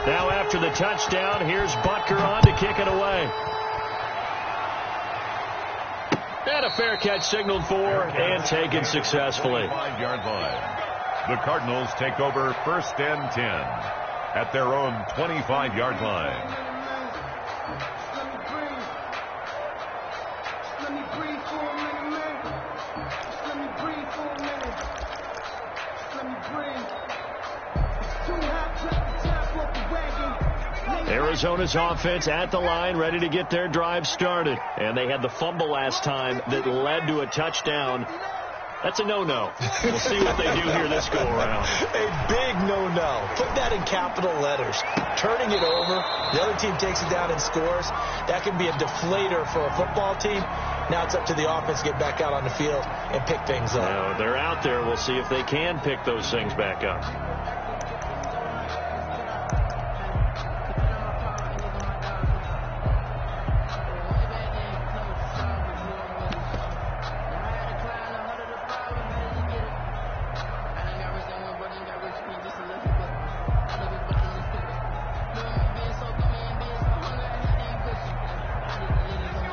Now after the touchdown, here's Butker on to kick it away. And a fair catch signaled for and taken successfully. 5-yard line. The Cardinals take over 1st and 10 at their own 25-yard line. Arizona's offense at the line, ready to get their drive started. And they had the fumble last time that led to a touchdown. That's a no-no. We'll see what they do here this go-around. A big no-no. Put that in capital letters. Turning it over, the other team takes it down and scores. That can be a deflator for a football team. Now it's up to the offense to get back out on the field and pick things up. Now, they're out there. We'll see if they can pick those things back up.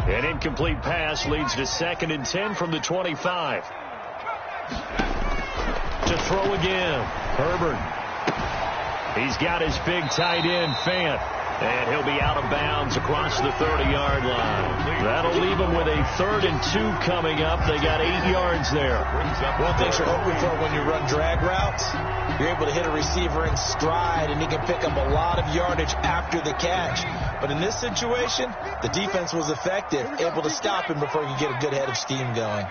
An incomplete pass leads to 2nd and 10 from the 25. To throw again. Herbert. He's got his big tight end, Fant. And he'll be out of bounds across the 30-yard line. That'll leave them with a 3rd and 2 coming up. They got 8 yards there. One thing you're hoping for when you run drag routes, you're able to hit a receiver in stride, and he can pick up a lot of yardage after the catch. But in this situation, the defense was effective, able to stop him before he could get a good head of steam going.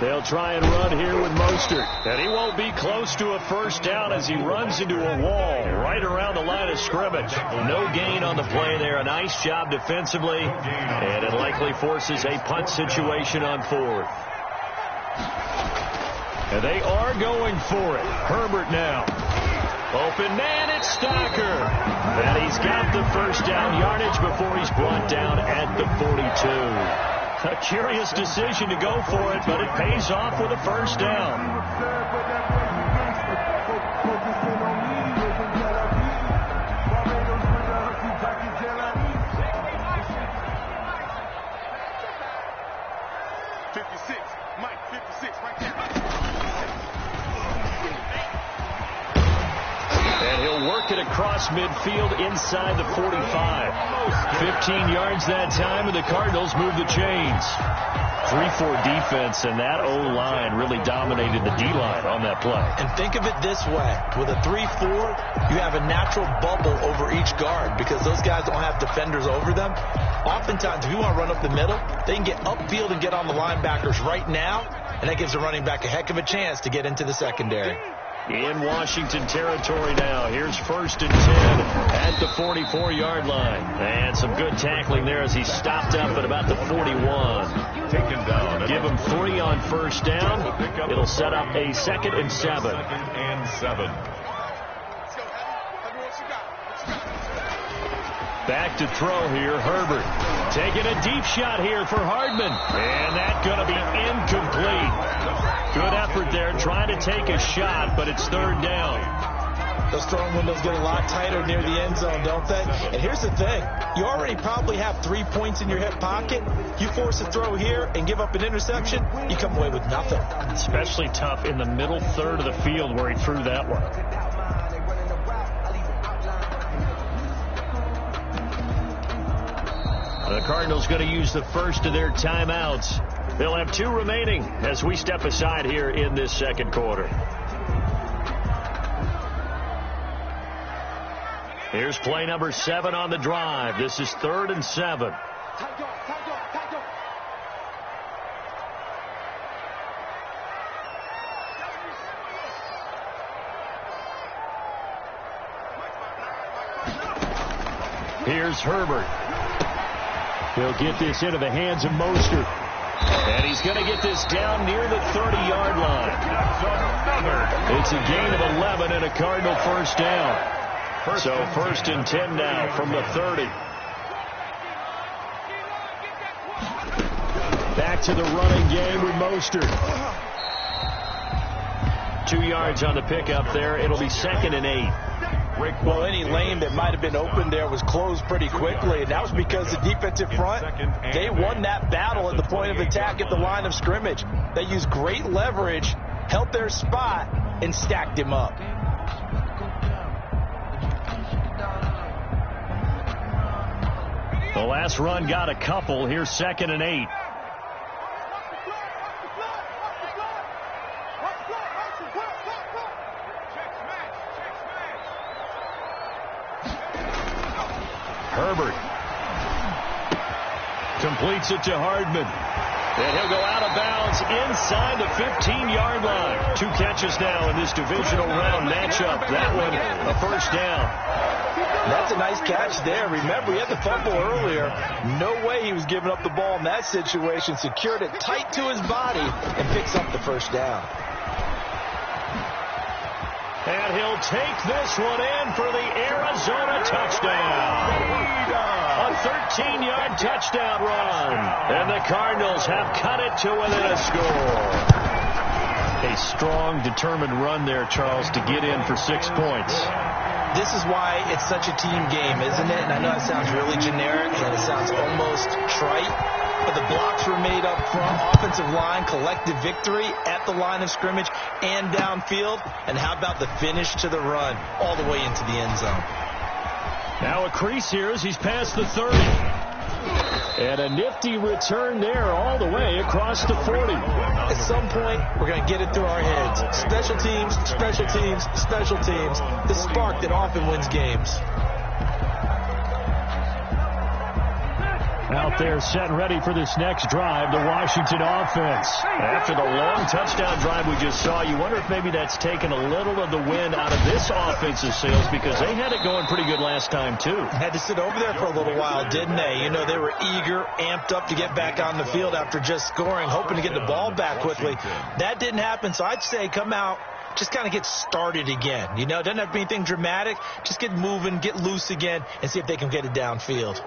They'll try and run here with Mostert. And he won't be close to a first down as he runs into a wall right around the line of scrimmage. No gain on the play there. A nice job defensively. And it likely forces a punt situation on 4th. And they are going for it. Herbert now. Open man, it's Stocker. And he's got the first down yardage before he's brought down at the 42. A curious decision to go for it, but it pays off with a first down. And he'll work it across midfield inside the 45. 15 yards that time, and the Cardinals move the chains. 3-4 defense, and that O-line really dominated the D-line on that play. And think of it this way. With a 3-4, you have a natural bubble over each guard because those guys don't have defenders over them. Oftentimes, if you want to run up the middle, they can get upfield and get on the linebackers right now, and that gives the running back a heck of a chance to get into the secondary. In Washington territory now. Here's 1st and 10 at the 44-yard line. And some good tackling there as he stopped up at about the 41. Taken down. Give him 3 on first down. It'll set up a 2nd and 7. 2nd and 7. Back to throw here, Herbert. Taking a deep shot here for Hardman. And that's going to be incomplete. Good effort there, trying to take a shot, but it's 3rd down. Those throwing windows get a lot tighter near the end zone, don't they? And here's the thing. You already probably have 3 points in your hip pocket. You force a throw here and give up an interception, you come away with nothing. Especially tough in the middle 3rd of the field where he threw that one. The Cardinals going to use the first of their timeouts. They'll have 2 remaining as we step aside here in this 2nd quarter. Here's play number 7 on the drive. This is 3rd and 7. Here's Herbert. He'll get this into the hands of Mostert. And he's going to get this down near the 30-yard line. It's a gain of 11 and a Cardinal first down. So 1st and 10 now from the 30. Back to the running game with Mostert. 2 yards on the pickup there. It'll be 2nd and 8. Well, any lane that might have been open there was closed pretty quickly, and that was because the defensive front, they won that battle at the point of attack at the line of scrimmage. They used great leverage, held their spot, and stacked him up. The last run got a couple. Here's 2nd and 8. Herbert completes it to Hardman. And he'll go out of bounds inside the 15-yard line. 2 catches now in this divisional round matchup. That one a first down. That's a nice catch there. Remember, he had the fumble earlier. No way he was giving up the ball in that situation. Secured it tight to his body and picks up the first down. And he'll take this one in for the Arizona touchdown. A 13-yard touchdown run. And the Cardinals have cut it to within a score. A strong, determined run there, Charles, to get in for 6 points. This is why it's such a team game, isn't it? And I know it sounds really generic and it sounds almost trite, but the blocks were made up front, offensive line, collective victory at the line of scrimmage and downfield. And how about the finish to the run all the way into the end zone? Now a crease here as he's past the 30. And a nifty return there all the way across the 40. At some point, we're going to get it through our heads. Special teams, special teams, special teams. The spark that often wins games. Out there set and ready for this next drive, the Washington offense. After the long touchdown drive we just saw, you wonder if maybe that's taken a little of the wind out of this offensive sails because they had it going pretty good last time too. Had to sit over there for a little while, didn't they? You know, they were eager, amped up to get back on the field after just scoring, hoping to get the ball back quickly. That didn't happen, so I'd say come out, just kind of get started again. You know, it doesn't have to be anything dramatic. Just get moving, get loose again, and see if they can get it downfield.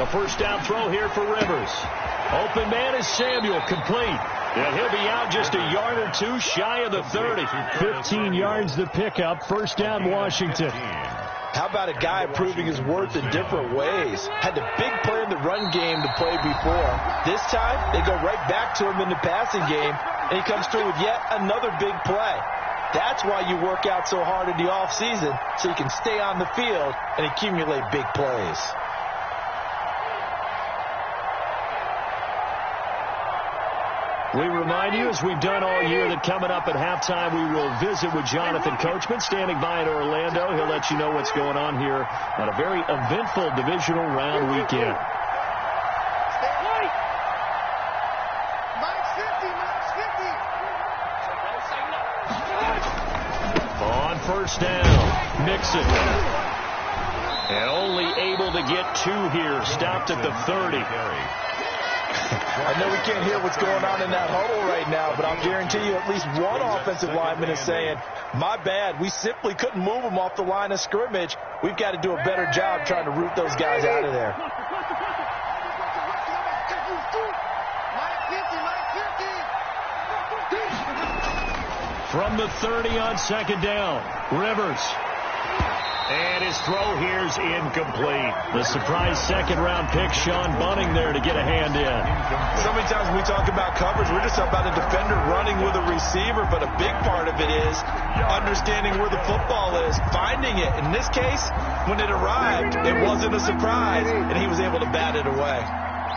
A first down throw here for Rivers. Open man is Samuel, complete. And he'll be out just a yard or two shy of the 30. 15 yards the pickup. First down, Washington. How about a guy proving his worth in different ways? Had the big play in the run game to play before. This time, they go right back to him in the passing game, and he comes through with yet another big play. That's why you work out so hard in the offseason, so you can stay on the field and accumulate big plays. We remind you, as we've done all year, that coming up at halftime, we will visit with Jonathan Coachman, standing by in Orlando. He'll let you know what's going on here on a very eventful divisional round weekend. On first down, Mixon. And only able to get 2 here. Stopped at the 30. I know we can't hear what's going on in that huddle right now, but I'll guarantee you at least one offensive lineman is saying, my bad, we simply couldn't move them off the line of scrimmage. We've got to do a better job trying to root those guys out of there. From the 30 on second down, Rivers. And his throw here's incomplete. The surprise second-round pick, Sean Bunning, there to get a hand in. So many times when we talk about coverage, we're just about a defender running with a receiver, but a big part of it is understanding where the football is, finding it. In this case, when it arrived, it wasn't a surprise, and he was able to bat it away.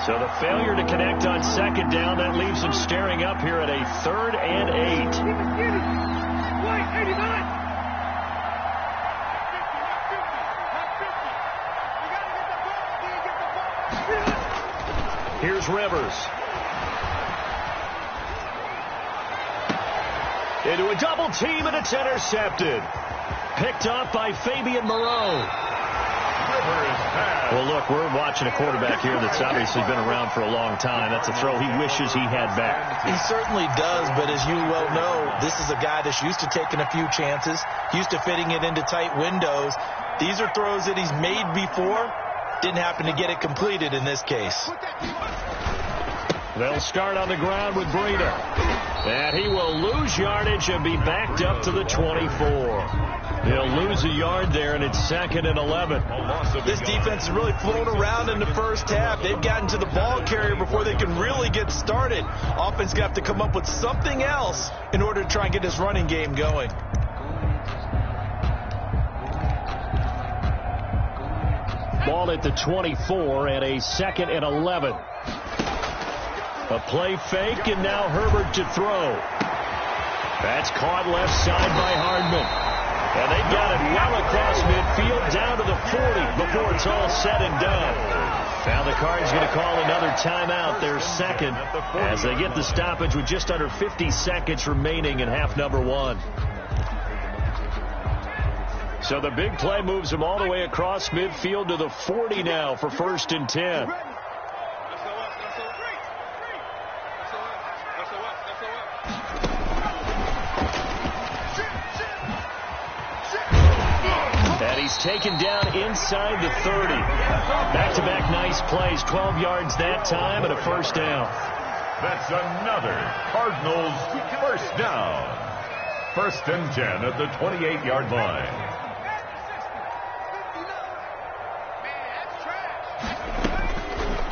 So the failure to connect on second down, that leaves him staring up here at a 3rd and 8. Here's Rivers. Into a double team, and it's intercepted. Picked off by Fabian Moreau. Rivers pass. Well, look, we're watching a quarterback here that's obviously been around for a long time. That's a throw he wishes he had back. He certainly does, but as you well know, this is a guy that's used to taking a few chances, used to fitting it into tight windows. These are throws that he's made before. Didn't happen to get it completed in this case. They'll start on the ground with Breida. And he will lose yardage and be backed up to the 24. He'll lose a yard there, and it's 2nd and 11. This defense has really flown around in the first half. They've gotten to the ball carrier before they can really get started. Offense going to have to come up with something else in order to try and get this running game going. Ball at the 24 and a 2nd and 11. A play fake, and now Herbert to throw. That's caught left side by Hardman. And they got it well across midfield down to the 40 before it's all said and done. Now the Cards going to call another timeout, their second, as they get the stoppage with just under 50 seconds remaining in half number 1. So the big play moves them all the way across midfield to the 40 now for 1st and 10. And he's taken down inside the 30. Back-to-back nice plays, 12 yards that time and a 1st down. That's another Cardinals first down. 1st and 10 at the 28-yard line.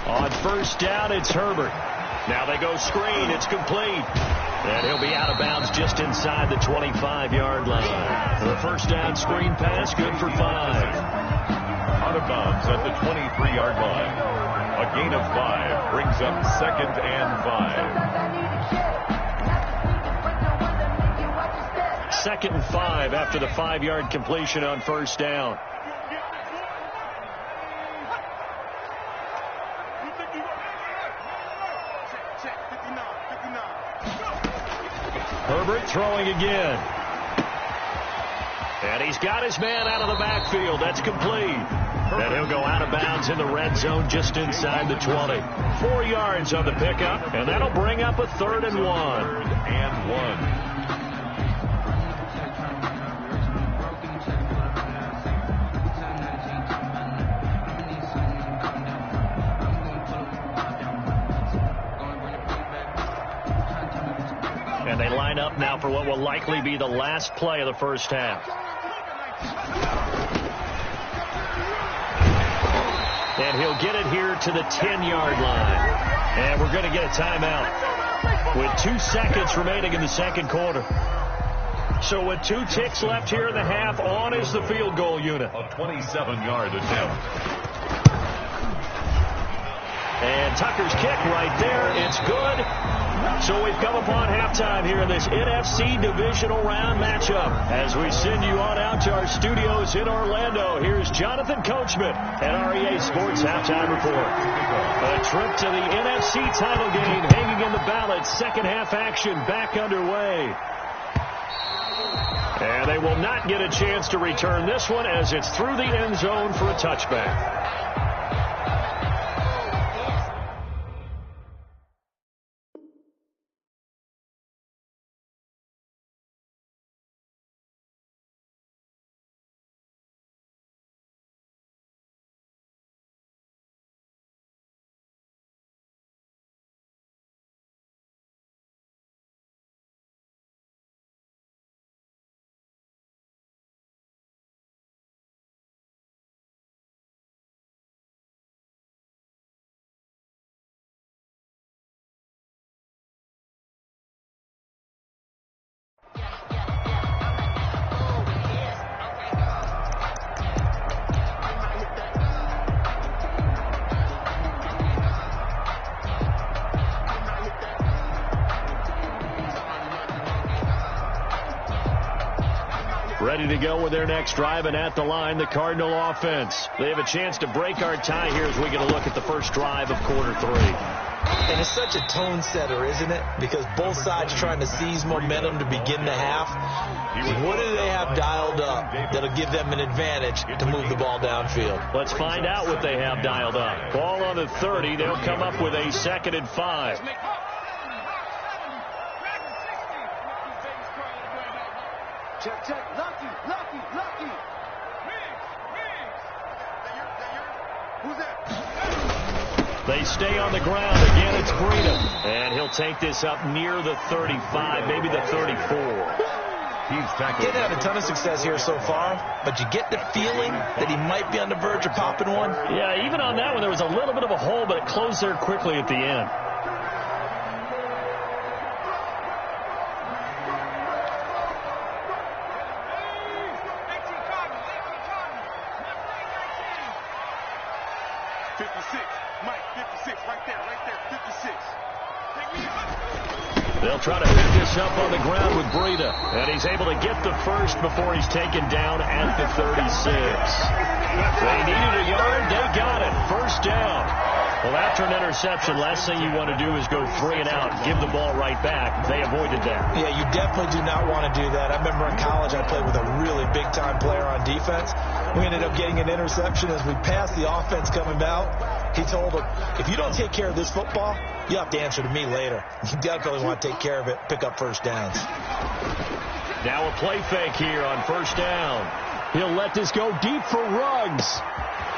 On 1st down, it's Herbert. Now they go screen. It's complete. And he'll be out of bounds just inside the 25-yard line. The 1st down screen pass, good for 5. Out of bounds at the 23-yard line. A gain of 5 brings up 2nd and 5. 2nd and 5 after the 5-yard completion on 1st down. Herbert throwing again. And he's got his man out of the backfield. That's complete. And he'll go out of bounds in the red zone just inside the 20. 4 yards on the pickup, and that'll bring up a 3rd and 1. 3rd and 1. And they line up now for what will likely be the last play of the first half. And he'll get it here to the 10-yard line. And we're going to get a timeout with 2 seconds remaining in the second quarter. So with 2 ticks left here in the half, on is the field goal unit. A 27-yard attempt. And Tucker's kick right there. It's good. So we've come upon halftime here in this NFC divisional round matchup. As we send you on out to our studios in Orlando, here's Jonathan Coachman at REA Sports Halftime Report. A trip to the NFC title game hanging in the balance. Second half action back underway. And they will not get a chance to return this one as it's through the end zone for a touchback. Ready to go with their next drive, and at the line, the Cardinal offense. They have a chance to break our tie here as we get a look at the first drive of quarter 3. And it's such a tone setter, isn't it? Because both sides trying to seize momentum to begin the half. What do they have dialed up that'll give them an advantage to move the ball downfield? Let's find out what they have dialed up. Ball on the 30. They'll come up with a 2nd and 5. Check. Lucky. Who's that? They stay on the ground. Again, it's Breida. And he'll take this up near the 35, maybe the 34. He's tackled. Didn't have a ton of success here so far, but you get the feeling that he might be on the verge of popping one. Yeah, even on that one, there was a little bit of a hole, but it closed there quickly at the end. They'll try to pick this up on the ground with Breida. And he's able to get the first before he's taken down at the 36. They needed a yard. They got it. First down. Well, after an interception, last thing you want to do is go 3 and out and give the ball right back. They avoided that. Yeah, you definitely do not want to do that. I remember in college I played with a really big-time player on defense. We ended up getting an interception as we passed the offense coming out. He told him, if you don't take care of this football, you have to answer to me later. You definitely want to take care of it, pick up first downs. Now a play fake here on first down. He'll let this go deep for Ruggs.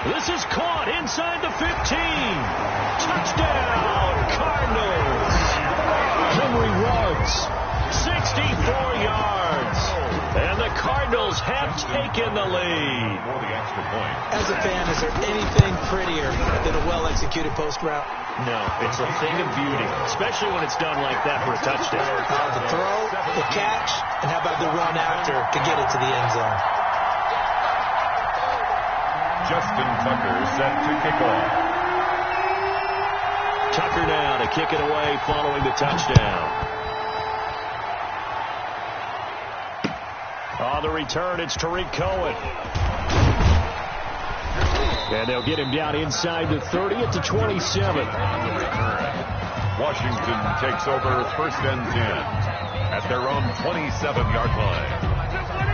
This is caught inside the 15. Touchdown, Cardinals. Henry Ruggs, 64 yards. And the Cardinals have taken the lead. For the extra point. As a fan, is there anything prettier than a well-executed post route? No, it's a thing of beauty, especially when it's done like that for a touchdown. The throw, the catch, and how about the run after to get it to the end zone? Justin Tucker set to kick off. Tucker now to kick it away following the touchdown. On the return, it's Tariq Cohen. And they'll get him down inside the 30 at the 27. Washington takes over 1st and 10 at their own 27-yard line.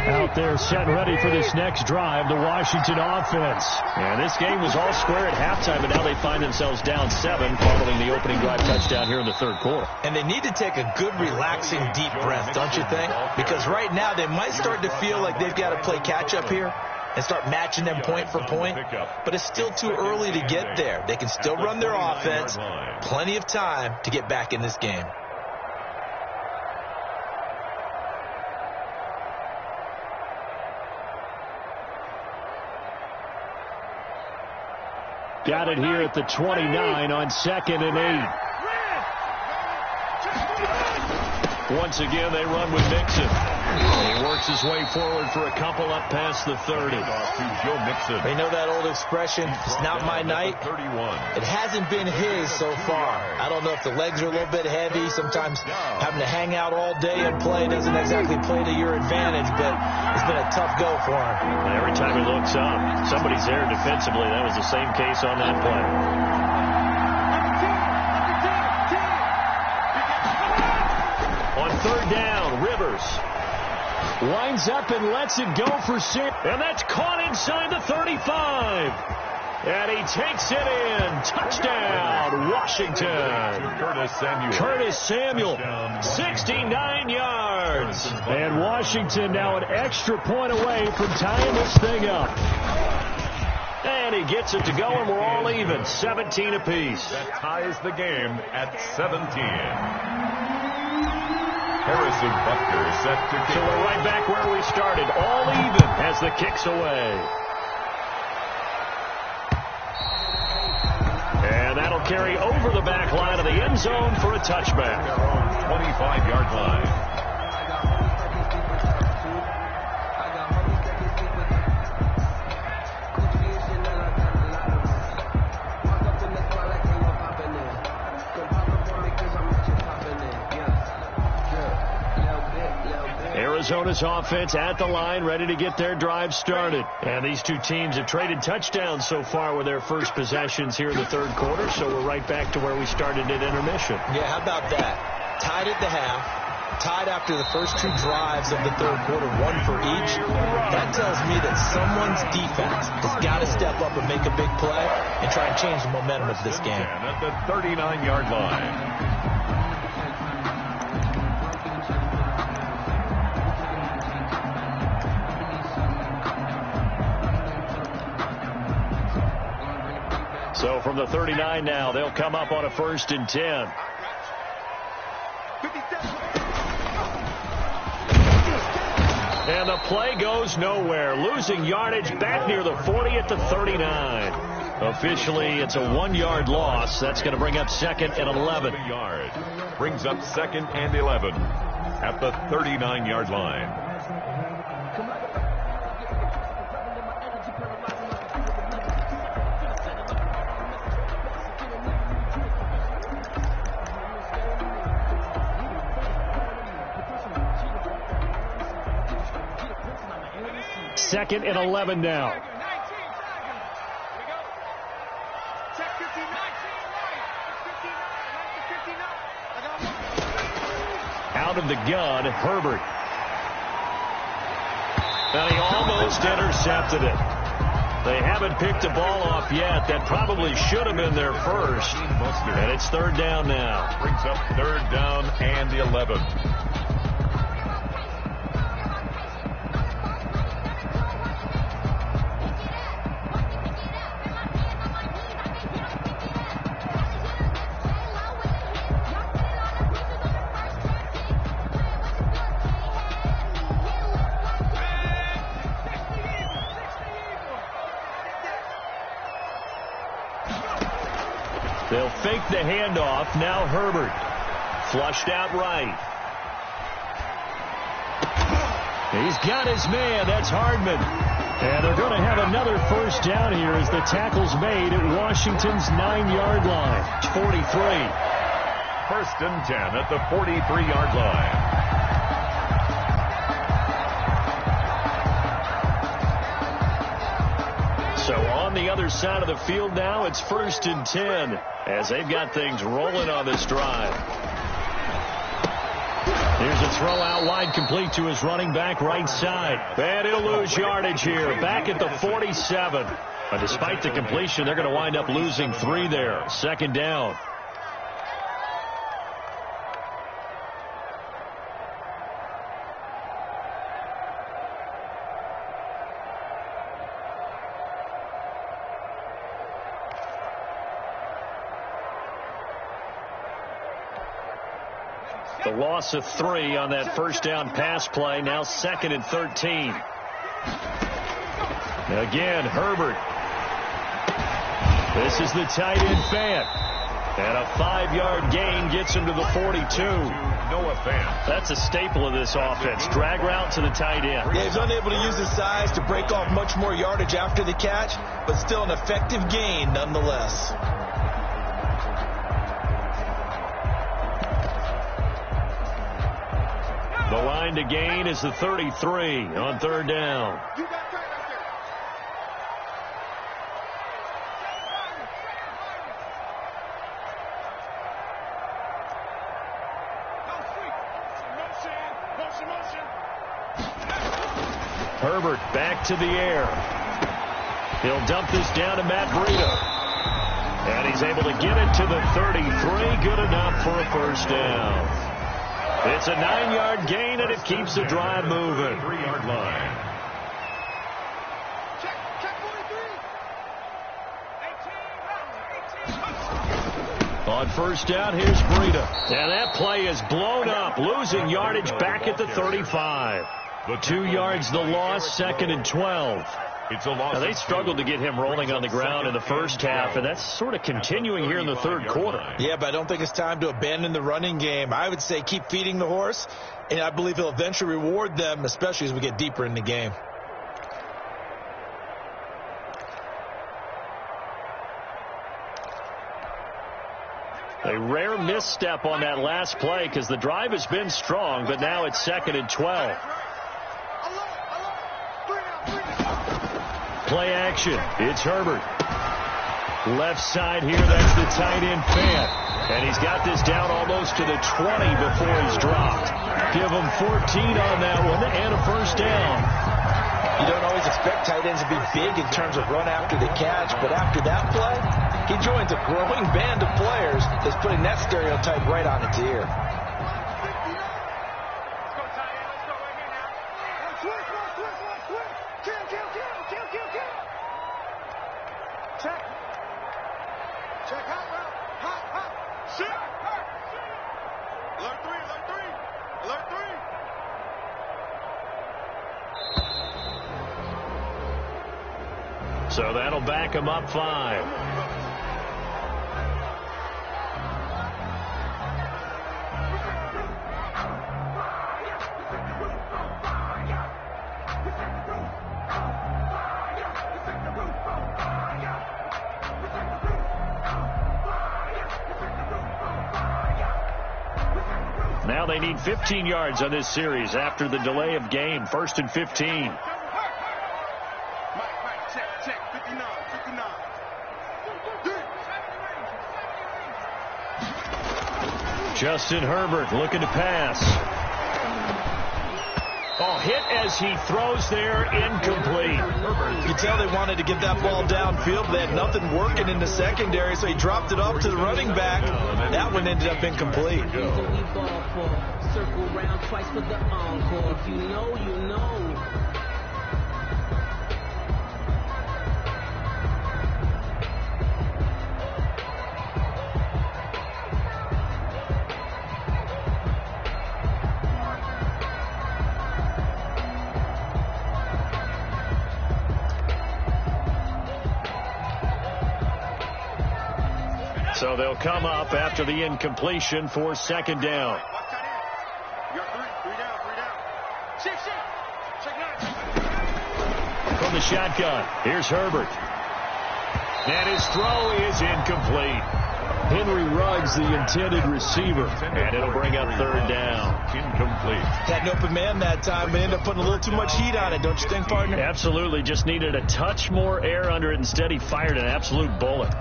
Out there set ready for this next drive, the Washington offense. And this game was all square at halftime, but now they find themselves down 7 following the opening drive touchdown here in the 3rd quarter. And they need to take a good, relaxing, deep breath, don't you think? Because right now they might start to feel like they've got to play catch-up here and start matching them point for point. But it's still too early to get there. They can still run their offense. Plenty of time to get back in this game. Got it here at the 29 on 2nd and 8. Once again, they run with Mixon. He works his way forward for a couple up past the 30. Joe Mixon. They know that old expression, it's not my night. 31. It hasn't been his so far. I don't know if the legs are a little bit heavy. Sometimes having to hang out all day and play doesn't exactly play to your advantage, but it's been a tough go for him. And every time he looks up, somebody's there defensively. That was the same case on that play. On 3rd down, Rivers winds up and lets it go for 6. And that's caught inside the 35. And he takes it in. Touchdown, Washington. Curtis Samuel, 69 yards. And Washington now an extra point away from tying this thing up. And he gets it to go, and we're all even, 17 apiece. That ties the game at 17. Harrison Butker set to kick. So we're right back where we started, all even as the kick's away. And that'll carry over the back line of the end zone for a touchback. Their own 25-yard line. Arizona's offense at the line, ready to get their drive started. And these two teams have traded touchdowns so far with their first possessions here in the third quarter, so we're right back to where we started at intermission. Yeah, how about that? Tied at the half, tied after the first two drives of the third quarter, one for each. That tells me that someone's defense has got to step up and make a big play and try and change the momentum of this game. At the 39-yard line. So from the 39 now, they'll come up on a 1st and 10. And the play goes nowhere. Losing yardage back near the 40 at the 39. Officially, it's a 1-yard loss. That's going to bring up 2nd and 11. Brings up 2nd and 11 at the 39-yard line. Second and 11 now. Out of the gun, Herbert. And he almost intercepted it. They haven't picked the ball off yet. That probably should have been their first. And it's 3rd down now. Brings up 3rd down and 11. They'll fake the handoff. Now Herbert. Flushed out right. He's got his man. That's Hardman. And they're going to have another 1st down here as the tackle's made at Washington's 9-yard line. It's 43. 1st and 10 at the 43-yard line. So on the other side of the field now, it's 1st and 10 as they've got things rolling on this drive. Here's a throw out wide, complete to his running back right side. And he'll lose yardage here, back at the 47. But despite the completion, they're going to wind up losing 3 there. 2nd down. The loss of 3 on that 1st down pass play. Now 2nd and 13. Again, Herbert. This is the tight end Fant. And a 5-yard gain gets him to the 42. Noah Fant. That's a staple of this offense. Drag route to the tight end. Yeah, he's unable to use his size to break off much more yardage after the catch, but still an effective gain nonetheless. The line to gain is the 33 on 3rd down. Herbert back to the air. He'll dump this down to Matt Breida. And he's able to get it to the 33. Good enough for a 1st down. It's a 9-yard gain, and it keeps the drive moving. 3-yard line. On 1st down, here's Breida. And that play is blown up, losing yardage back at the 35. 2 yards the loss, 2nd and 12. It's a loss. Now, they struggled to get him rolling on the ground in the first half, and that's sort of continuing here in the third quarter. Yeah, but I don't think it's time to abandon the running game. I would say keep feeding the horse, and I believe he'll eventually reward them, especially as we get deeper in the game. A rare misstep on that last play because the drive has been strong, but now it's 2nd and 12. play action. It's Herbert. Left side here, that's the tight end fan. And he's got this down almost to the 20 before he's dropped. Give him 14 on that one and a first down. You don't always expect tight ends to be big in terms of run after the catch, but after that play, he joins a growing band of players that's putting that stereotype right on its ear. Check hot route. Hot. Shit. Alert 3. Alert 3. So that'll back him up 5. Now they need 15 yards on this series after the delay of game. 1st and 15. Mike, check. 59. Justin Herbert looking to pass. Oh, hit as he throws there, incomplete. You can tell they wanted to get that ball downfield. They had nothing working in the secondary, so he dropped it off to the running back. That one ended up incomplete. Circle round twice for the encore. If you know, you know. So they'll come up after the incompletion for 2nd down. From the shotgun, here's Herbert. And his throw is incomplete. Henry Ruggs, the intended receiver. And it'll bring up 3rd down. Incomplete. Had an open man that time, but ended up putting a little too much heat on it, don't you think, partner? Absolutely. Just needed a touch more air under it. Instead, he fired an absolute bullet.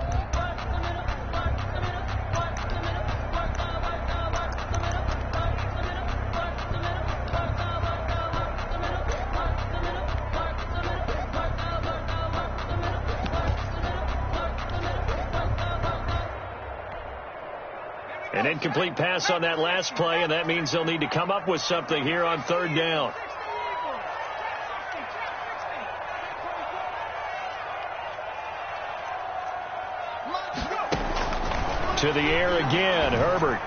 An incomplete pass on that last play, and that means they'll need to come up with something here on 3rd down. To the air again, Herbert.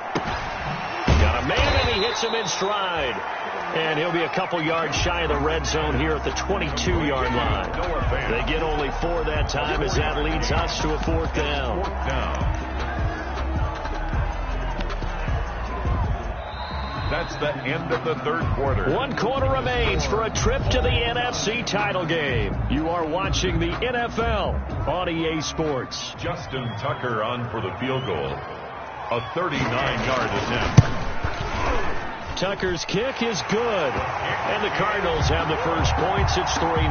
Got a man, and he hits him in stride. And he'll be a couple yards shy of the red zone here at the 22-yard line. They get only 4 that time as that leads us to a 4th down. That's the end of the 3rd quarter. 1 quarter remains for a trip to the NFC title game. You are watching the NFL on EA Sports. Justin Tucker on for the field goal. A 39-yard attempt. Tucker's kick is good. And the Cardinals have the first points. It's 3-0.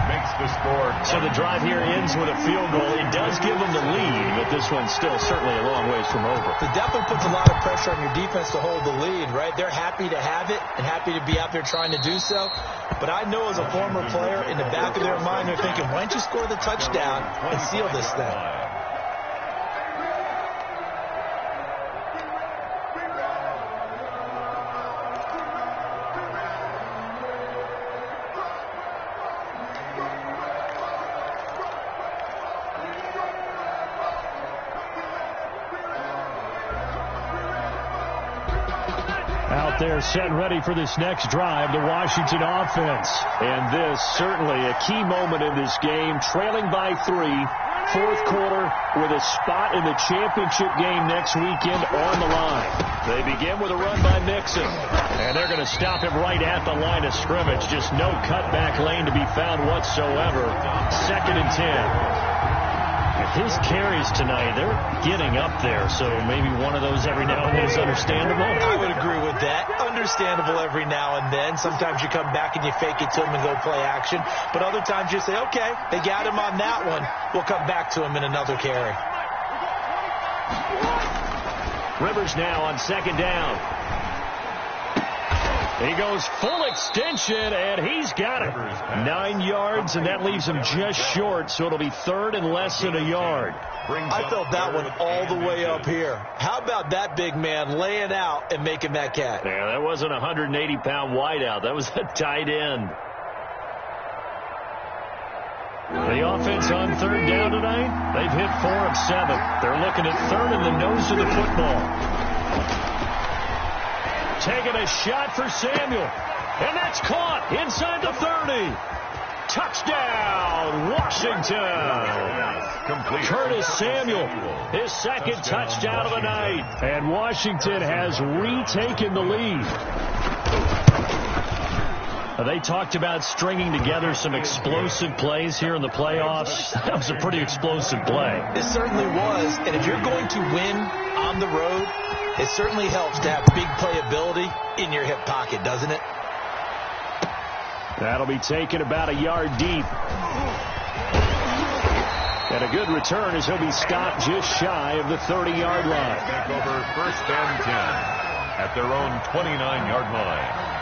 Makes the score. So the drive here ends with a field goal. It does give them the lead, but this one's still certainly a long ways from over. It definitely puts a lot of pressure on your defense to hold the lead, right? They're happy to have it and happy to be out there trying to do so. But I know as a former player, in the back of their mind, they're thinking, why don't you score the touchdown and seal this thing? Out there set ready for this next drive, the Washington offense. And this certainly a key moment in this game, trailing by 3, 4th quarter with a spot in the championship game next weekend on the line. They begin with a run by Mixon. And they're going to stop him right at the line of scrimmage. Just no cutback lane to be found whatsoever. 2nd and 10. his carries tonight, they're getting up there, so maybe one of those every now and then is understandable. I would agree with that. Understandable every now and then. Sometimes you come back and you fake it to him and go play action. But other times you say, okay, they got him on that one. We'll come back to him in another carry. Rivers now on second down. He goes full extension, and he's got it. 9 yards, and that leaves him just short, so it'll be third and less than a yard. I felt that one all the way up here. How about that big man laying out and making that catch? Yeah, that wasn't a 180-pound wideout. That was a tight end. The offense on third down tonight, they've hit 4 of 7. They're looking at third in the nose of the football. Taking a shot for Samuel. And that's caught inside the 30. Touchdown, Washington. Curtis Samuel, his second touchdown of the night. And Washington has retaken the lead. They talked about stringing together some explosive plays here in the playoffs. That was a pretty explosive play. It certainly was. And if you're going to win on the road, it certainly helps to have big playability in your hip pocket, doesn't it? That'll be taken about a yard deep. And a good return as he'll be stopped just shy of the 30-yard line. Back over first and 10 at their own 29-yard line.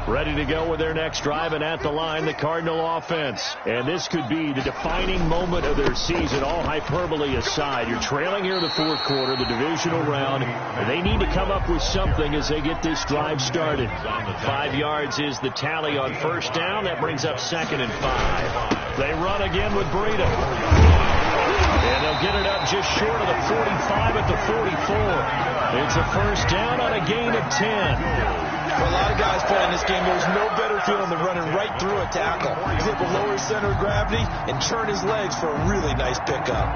Ready to go with their next drive, and at the line, the Cardinal offense. And this could be the defining moment of their season, all hyperbole aside. You're trailing here in the fourth quarter, the divisional round. And they need to come up with something as they get this drive started. 5 yards is the tally on first down. That brings up second and 5. They run again with Breida. And they'll get it up just short of the 45 at the 44. It's a first down on a gain of 10. For a lot of guys playing this game, there's no better feeling than running right through a tackle. He's able to lower his center of gravity and turn his legs for a really nice pickup.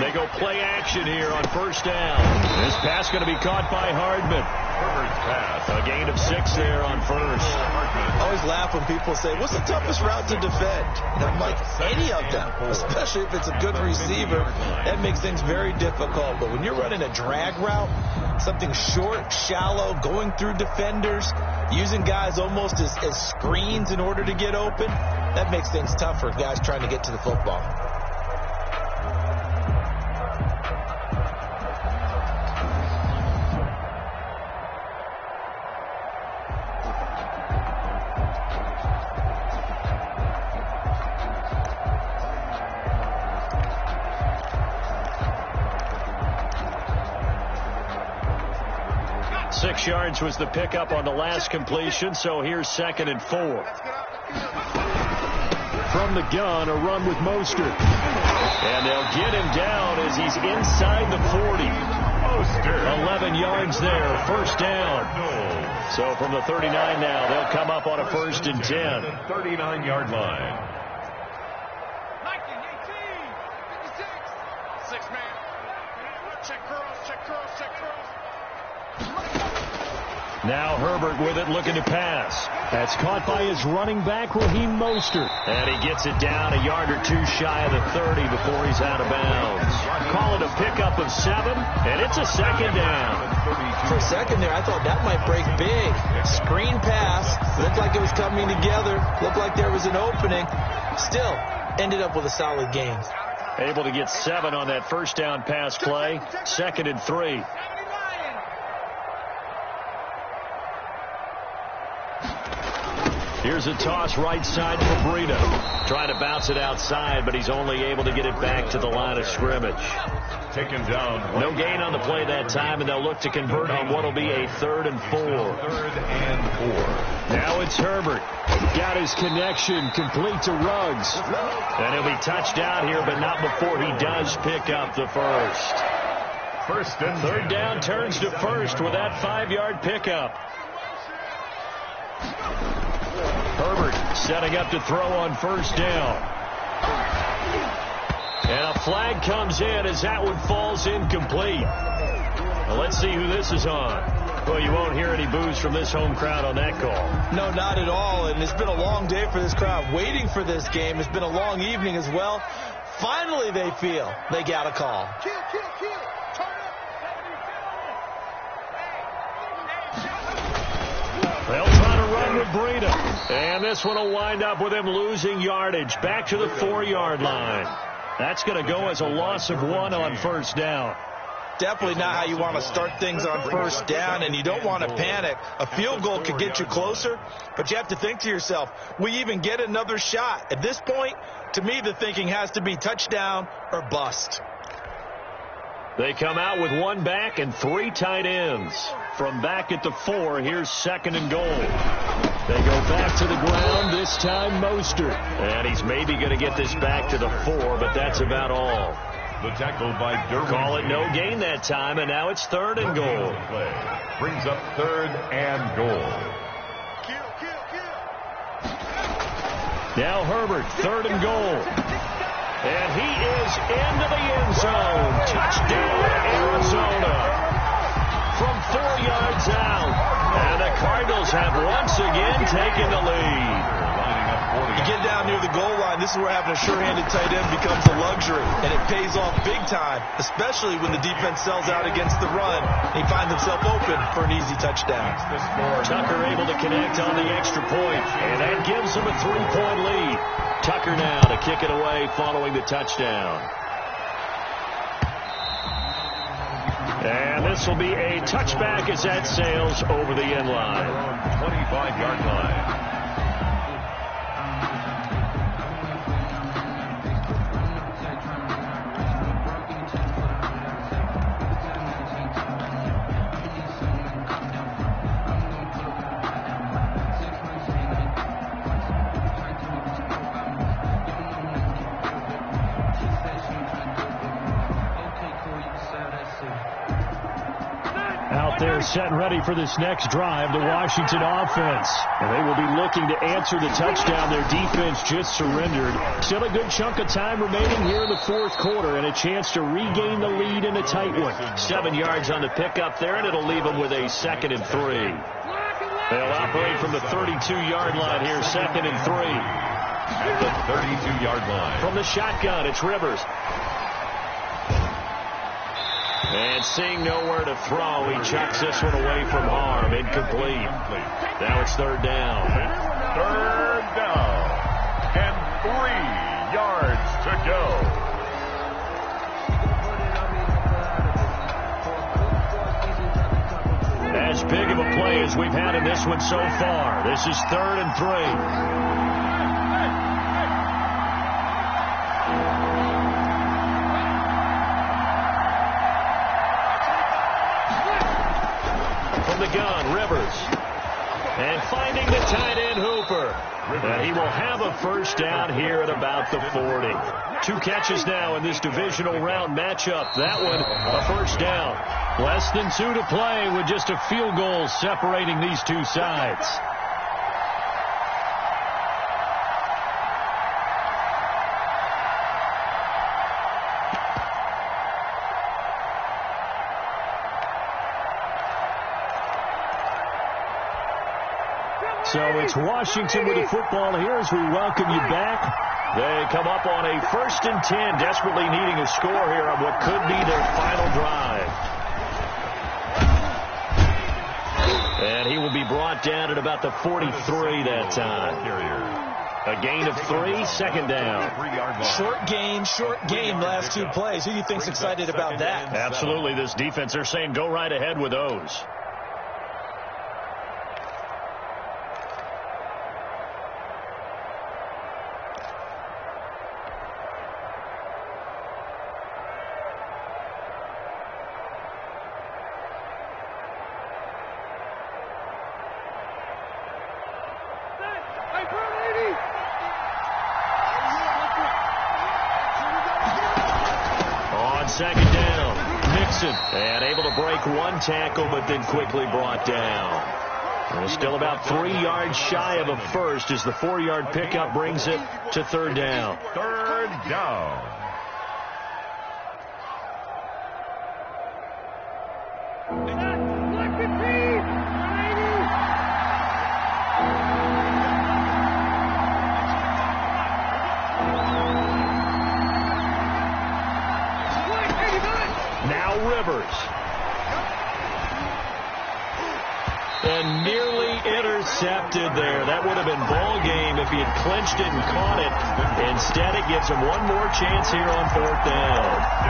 They go play action here on first down. This pass going to be caught by Hardman. Herbert's pass. A gain of 6 there on first. I always laugh when people say, what's the toughest route to defend? And I'm like, any of them, especially if it's a good receiver. That makes things very difficult. But when you're running a drag route, something short, shallow, going through defenders, using guys almost as screens in order to get open, that makes things tough for guys trying to get to the football. 6 yards was the pickup on the last completion, so here's second and 4. From the gun, a run with Mostert. And they'll get him down as he's inside the 40. Mostert. 11 yards there, first down. So from the 39 now, they'll come up on a first and 10. 39-yard line. 19, 18, 56. 6 man. Check curls, check curls, check curls. Now Herbert with it, looking to pass. That's caught by his running back, Raheem Mostert. And he gets it down a yard or two shy of the 30 before he's out of bounds. Call it a pickup of 7, and it's a second down. For a second there, I thought that might break big. Screen pass. Looked like it was coming together. Looked like there was an opening. Still, ended up with a solid gain. Able to get 7 on that first down pass play. Second and 3. Here's a toss right side for Breida. Trying to bounce it outside, but he's only able to get it back to the line of scrimmage. Taken down. No gain on the play that time, and they'll look to convert on what will be a 3rd and 4. 3rd and 4. Now it's Herbert. Got his connection complete to Ruggs. And he'll be touched out here, but not before he does pick up the first. First and 3rd down turns to first with that 5-yard pickup. Herbert setting up to throw on first down. And a flag comes in as that one falls incomplete. Well, let's see who this is on. Well, you won't hear any boos from this home crowd on that call. No, not at all. And it's been a long day for this crowd waiting for this game. It's been a long evening as well. Finally, they feel they got a call. Kill. Turn up. They'll try to run with Breida. And this one will wind up with him losing yardage back to the 4-yard line. That's going to go as a loss of 1 on first down. Definitely not how you want to start things on first down, and you don't want to panic. A field goal could get you closer, but you have to think to yourself, we even get another shot. At this point, to me, the thinking has to be touchdown or bust. They come out with 1 back and 3 tight ends. From back at the 4, here's 2nd and goal. They go back to the ground, this time Mostert. And he's maybe going to get this back to the 4, but that's about all. The tackle by Derwin. Call it no gain that time, and now it's 3rd and goal. Brings up 3rd and goal. Kill. Now Herbert, 3rd and goal. And he is into the end zone. Touchdown, Arizona. From 4 yards out. And the Cardinals have once again taken the lead. You get down near the goal line, this is where having a sure-handed tight end becomes a luxury, and it pays off big time, especially when the defense sells out against the run. He finds himself open for an easy touchdown. Tucker able to connect on the extra point, and that gives him a 3-point lead. Tucker now to kick it away following the touchdown. And this will be a touchback as that sails over the end line. 25-yard line. They're set and ready for this next drive, the Washington offense. And they will be looking to answer the touchdown their defense just surrendered. Still a good chunk of time remaining here in the 4th quarter and a chance to regain the lead in a tight one. 7 yards on the pickup there, and it'll leave them with a 2nd and 3. They'll operate from the 32-yard line here, 2nd and 3. At the 32-yard line. From the shotgun, it's Rivers. And seeing nowhere to throw, he chucks this one away from harm. Incomplete. Now it's 3rd down. 3rd down. And 3 yards to go. As big of a play as we've had in this one so far. This is 3rd and 3. The gun, Rivers. And finding the tight end, Hooper. And he will have a first down here at about the 40. 2 catches now in this divisional round matchup. That one, a first down. Less than 2 to play with just a field goal separating these two sides. So it's Washington with the football here as we welcome you back. They come up on a 1st and 10, desperately needing a score here on what could be their final drive. And he will be brought down at about the 43 that time. A gain of 3, 2nd down. Short game, last 2 plays. Who do you think's excited about that? Absolutely, this defense, they're saying go right ahead with those. On 2nd down, Mixon, and able to break 1 tackle, but then quickly brought down. Well, still about 3 yards shy of a first as the 4-yard pickup brings it to 3rd down. 3rd down. Now Rivers. And nearly intercepted there. That would have been ball game if he had clinched it and caught it. Instead, it gives him one more chance here on 4th down.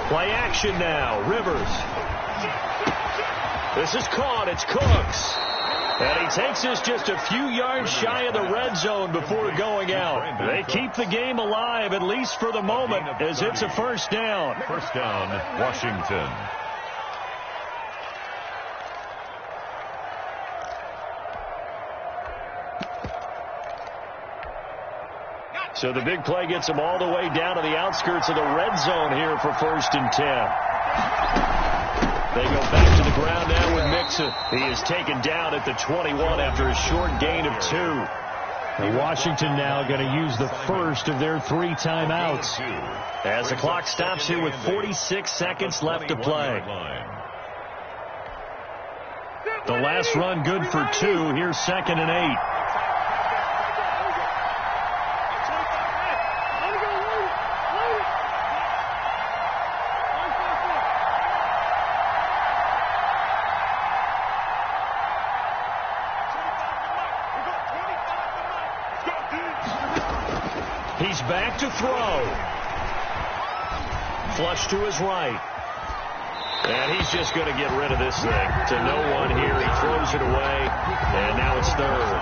Play action now. Rivers. This is caught. It's Cooks. And he takes us just a few yards shy of the red zone before going out. They keep the game alive, at least for the moment, as it's a 1st down. 1st down, Washington. So the big play gets him all the way down to the outskirts of the red zone here for 1st and 10. They go back to the ground now with Mixon. He is taken down at the 21 after a short gain of 2. And Washington now going to use the first of their 3 timeouts as the clock stops here with 46 seconds left to play. The last run good for 2. Here's 2nd and 8. He's back to throw. Flush to his right. And he's just going to get rid of this thing. To no one here. He throws it away. And now it's 3rd.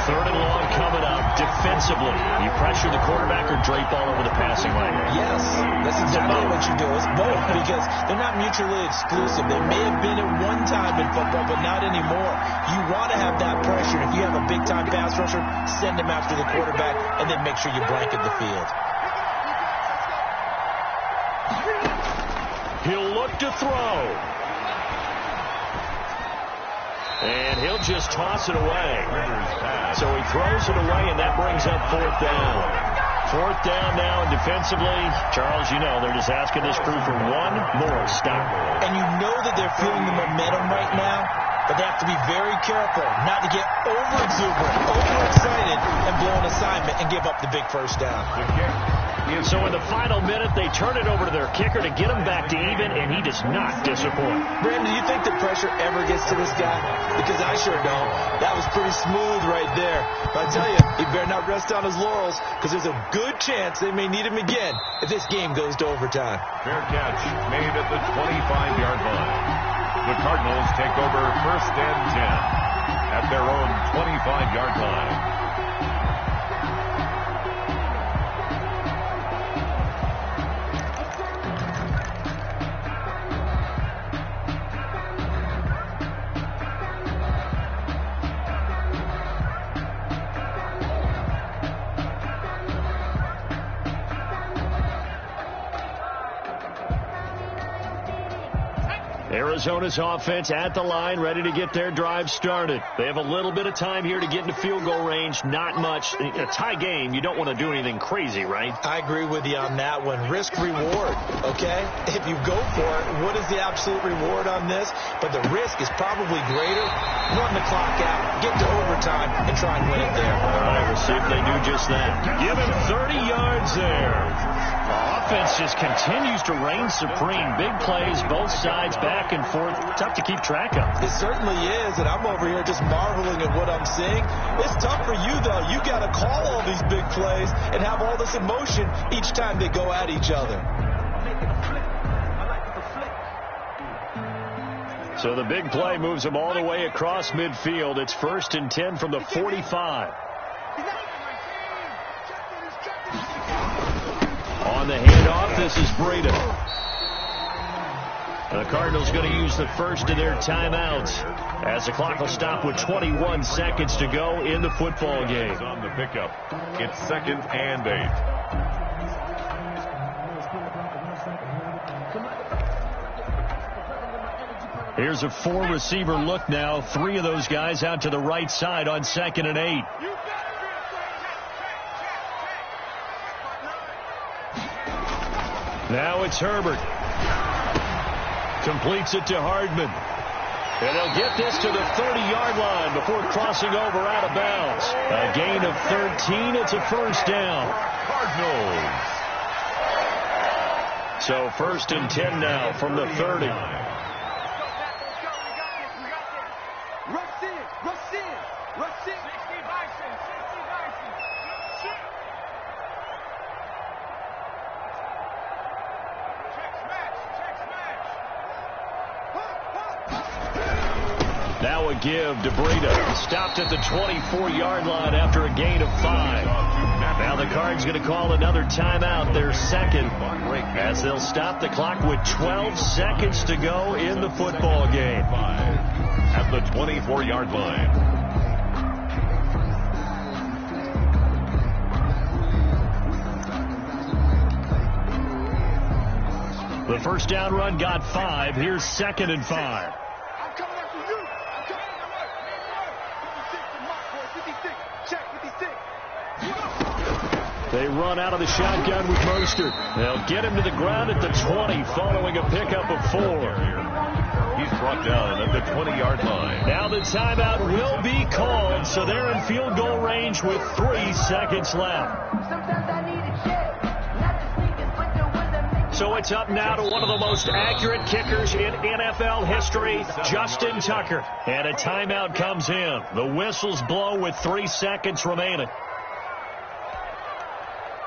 3rd and long coming up. Defensively, you pressure the quarterback or drape all over the passing lane? Yes, that's exactly what you do. It's both because they're not mutually exclusive. They may have been at one time in football, but not anymore. You want to have that pressure. If you have a big-time pass rusher, send him after the quarterback, and then make sure you blanket the field. He'll look to throw. And he'll just toss it away. So he throws it away, and that brings up 4th down. 4th down now, and defensively, Charles, you know, they're just asking this crew for one more stop. And you know that they're feeling the momentum right now, but they have to be very careful not to get over-exuberant, over-excited, and blow an assignment and give up the big 1st down. So in the final minute, they turn it over to their kicker to get him back to even, and he does not disappoint. Brandon, do you think the pressure ever gets to this guy? Because I sure don't. That was pretty smooth right there. But I tell you, he better not rest on his laurels, because there's a good chance they may need him again if this game goes to overtime. Fair catch made at the 25-yard line. The Cardinals take over 1st and 10 at their own 25-yard line. Arizona's offense at the line, ready to get their drive started. They have a little bit of time here to get into field goal range. Not much. A tie game, you don't want to do anything crazy, right? I agree with you on that one. Risk reward, okay? If you go for it, what is the absolute reward on this? But the risk is probably greater. Run the clock out, get to overtime, and try and win it there. All right, we'll see if they do just that. Give him 30 yards there. Offense just continues to reign supreme. Big plays, both sides, back and forth. Tough to keep track of. It certainly is, and I'm over here just marveling at what I'm seeing. It's tough for you, though. You got to call all these big plays and have all this emotion each time they go at each other. So the big play moves them all the way across midfield. It's 1st and 10 from the 45. On the handoff, this is Breda. The Cardinals going to use the first of their timeouts as the clock will stop with 21 seconds to go in the football game. On the pickup, it's 2nd and 8. Here's a 4-receiver look now. 3 of those guys out to the right side on 2nd and 8. Now it's Herbert. Completes it to Hardman. And they'll get this to the 30-yard line before crossing over out of bounds. A gain of 13. It's a first down. Cardinals. So 1st and 10 now from the 30. Now a give to Breida. Stopped at the 24-yard line after a gain of 5. Now the Cards going to call another timeout, their second, as they'll stop the clock with 12 seconds to go in the football game. At the 24-yard line. The first down run got 5. Here's 2nd and 5. They run out of the shotgun with Mostert. They'll get him to the ground at the 20 following a pickup of 4. He's brought down at the 20-yard line. Now the timeout will be called, so they're in field goal range with 3 seconds left. So it's up now to one of the most accurate kickers in NFL history, Justin Tucker. And a timeout comes in. The whistles blow with 3 seconds remaining.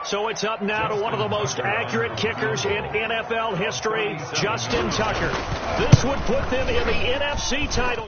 So it's up now to one of the most accurate kickers in NFL history, Justin Tucker. This would put them in the NFC title.